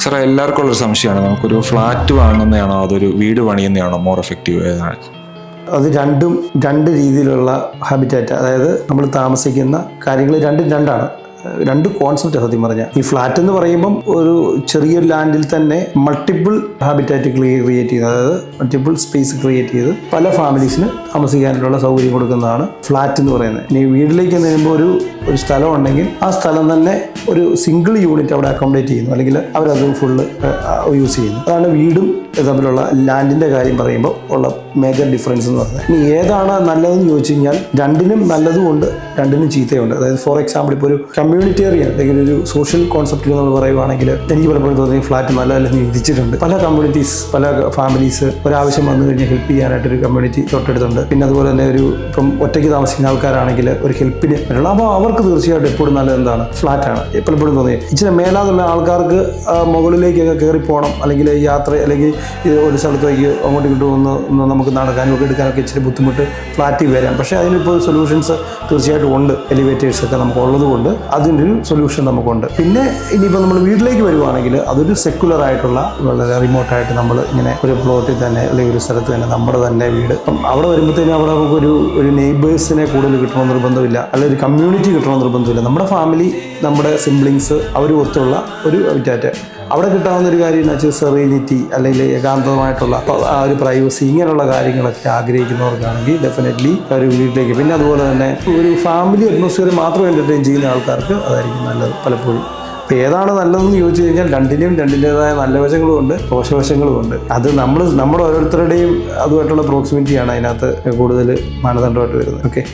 സാറേ, എല്ലാവർക്കും ഉള്ളൊരു സംശയമാണ്, നമുക്കൊരു ഫ്ലാറ്റ് വാങ്ങുന്നതാണോ അതൊരു വീട് പണിയുന്നതാണോ മോർ എഫക്റ്റീവ് ഏതാണ്? അത് രണ്ട് രീതിയിലുള്ള ഹാബിറ്റാറ്റ്, അതായത് നമ്മൾ താമസിക്കുന്ന കാര്യങ്ങൾ രണ്ടാണ്. രണ്ട് കോൺസെപ്റ്റ് സത്യം പറഞ്ഞാൽ. ഈ ഫ്ലാറ്റ് എന്ന് പറയുമ്പം ഒരു ചെറിയൊരു ലാൻഡിൽ തന്നെ മൾട്ടിപ്പിൾ ഹാബിറ്റാറ്റ് ക്രിയേറ്റ് ചെയ്ത്, അതായത് മൾട്ടിപ്പിൾ സ്പേസ് ക്രിയേറ്റ് ചെയ്ത് പല ഫാമിലീസിന് താമസിക്കാനുള്ള സൗകര്യം കൊടുക്കുന്നതാണ് ഫ്ലാറ്റ് എന്ന് പറയുന്നത്. ഇനി വീട്ടിലേക്ക് വരുമ്പോൾ ഒരു സ്ഥലം ഉണ്ടെങ്കിൽ ആ സ്ഥലം തന്നെ ഒരു സിംഗിൾ യൂണിറ്റ് അവിടെ അക്കോമഡേറ്റ് ചെയ്യുന്നു, അല്ലെങ്കിൽ അവരത് ഫുള്ള് യൂസ് ചെയ്യുന്നു. അതാണ് വീടും തമ്മിലുള്ള ലാൻഡിൻ്റെ കാര്യം പറയുമ്പോൾ ഉള്ള മേജർ ഡിഫറൻസ് എന്ന് പറയുന്നത്. ഇനി ഏതാണ് നല്ലതെന്ന് ചോദിച്ചു കഴിഞ്ഞാൽ രണ്ടിനും നല്ലതുമുണ്ട്, രണ്ടിനും ചീത്തയുണ്ട്. അതായത് ഫോർ എക്സാമ്പിൾ, ഇപ്പോൾ ഒരു കമ്മ്യൂണിറ്റേറിയൻ അല്ലെങ്കിൽ ഒരു സോഷ്യൽ കോൺസെപ്റ്റിൽ നമ്മൾ പറയുവാണെങ്കിൽ എനിക്ക് പലപ്പോഴും തോന്നി ഫ്ലാറ്റ് നല്ലതല്ലെന്ന് ചിന്തിച്ചിട്ടുണ്ട്. പല കമ്മ്യൂണിറ്റീസ്, പല ഫാമിലീസ് ഒരാവശ്യം വന്നു കഴിഞ്ഞാൽ ഹെൽപ്പ് ചെയ്യാനായിട്ടൊരു കമ്മ്യൂണിറ്റി തൊട്ടടുത്തുണ്ട്. പിന്നെ അതുപോലെ തന്നെ ഇപ്പം ഒറ്റയ്ക്ക് താമസിക്കുന്ന ആൾക്കാരാണെങ്കിൽ ഒരു ഹെൽപ്പിന് വരണം. അപ്പോൾ അവർക്ക് തീർച്ചയായിട്ടും എപ്പോഴും നല്ലത് എന്താണ്? ഫ്ലാറ്റാണ്. പലപ്പോഴും തോന്നി ഇച്ചിരി മേലാതുള്ള ആൾക്കാർക്ക് മുകളിലേക്കൊക്കെ കയറിപ്പോകണം, അല്ലെങ്കിൽ യാത്ര, അല്ലെങ്കിൽ ഒരു സ്ഥലത്തേക്ക് അങ്ങോട്ട് ഇങ്ങോട്ടും നമുക്ക് നടക്കാനും ഒക്കെ എടുക്കാനൊക്കെ ഇച്ചിരി ബുദ്ധിമുട്ട് ഫ്ലാറ്റിൽ വരാം. പക്ഷേ അതിനിപ്പോൾ സൊല്യൂഷൻസ് തീർച്ചയായിട്ടും ഉണ്ട്. എലിവേറ്റേഴ്സൊക്കെ നമുക്ക് ഉള്ളത് കൊണ്ട് അതിൻ്റെ ഒരു സൊല്യൂഷൻ നമുക്കുണ്ട്. പിന്നെ ഇനിയിപ്പോൾ നമ്മൾ വീട്ടിലേക്ക് വരുവാണെങ്കിൽ അതൊരു സെക്കുലർ ആയിട്ടുള്ള, വളരെ റിമോട്ടായിട്ട് നമ്മൾ ഇങ്ങനെ ഒരു പ്ലോട്ടിൽ തന്നെ അല്ലെങ്കിൽ ഒരു സ്ഥലത്ത് തന്നെ നമ്മുടെ തന്നെ വീട്. അപ്പം അവിടെ വരുമ്പോഴത്തേനും അവിടെ നമുക്കൊരു നെയ്ബേഴ്സിനെ കൂടുതൽ കിട്ടണമെന്ന് നിർബന്ധമില്ല, അല്ലെങ്കിൽ ഒരു കമ്മ്യൂണിറ്റി കിട്ടണമെന്ന് നിർബന്ധമില്ല. നമ്മുടെ ഫാമിലി, നമ്മുടെ സിബ്ലിങ്സ് അവരും ഒത്തുള്ള ഒരു ഹാബിറ്റാറ്റ് അവിടെ കിട്ടാവുന്ന ഒരു കാര്യം എന്ന് വെച്ചാൽ സെറീനിറ്റി, അല്ലെങ്കിൽ ഏകാന്തമായിട്ടുള്ള ആ ഒരു പ്രൈവസി, ഇങ്ങനെയുള്ള കാര്യങ്ങളൊക്കെ ആഗ്രഹിക്കുന്നവർക്കാണെങ്കിൽ ഡെഫിനറ്റ്ലി ഒരു വീട്ടിലേക്ക്. പിന്നെ അതുപോലെ തന്നെ ഒരു ഫാമിലി അറ്റ്മോസ്ഫിയർ മാത്രം എൻ്റർടൈൻ ചെയ്യുന്ന ആൾക്കാർക്ക് അതായിരിക്കും നല്ലത് പലപ്പോഴും. അപ്പോൾ ഏതാണ് നല്ലതെന്ന് ചോദിച്ചു കഴിഞ്ഞാൽ രണ്ടിൻ്റേതായ നല്ല വശങ്ങളും ഉണ്ട്, ദോഷവശങ്ങളും ഉണ്ട്. അത് നമ്മുടെ ഓരോരുത്തരുടെയും അതുമായിട്ടുള്ള പ്രോക്സിമിറ്റിയാണ് അതിനകത്ത് കൂടുതൽ മാനദണ്ഡമായിട്ട് വരുന്നത്. ഓക്കെ.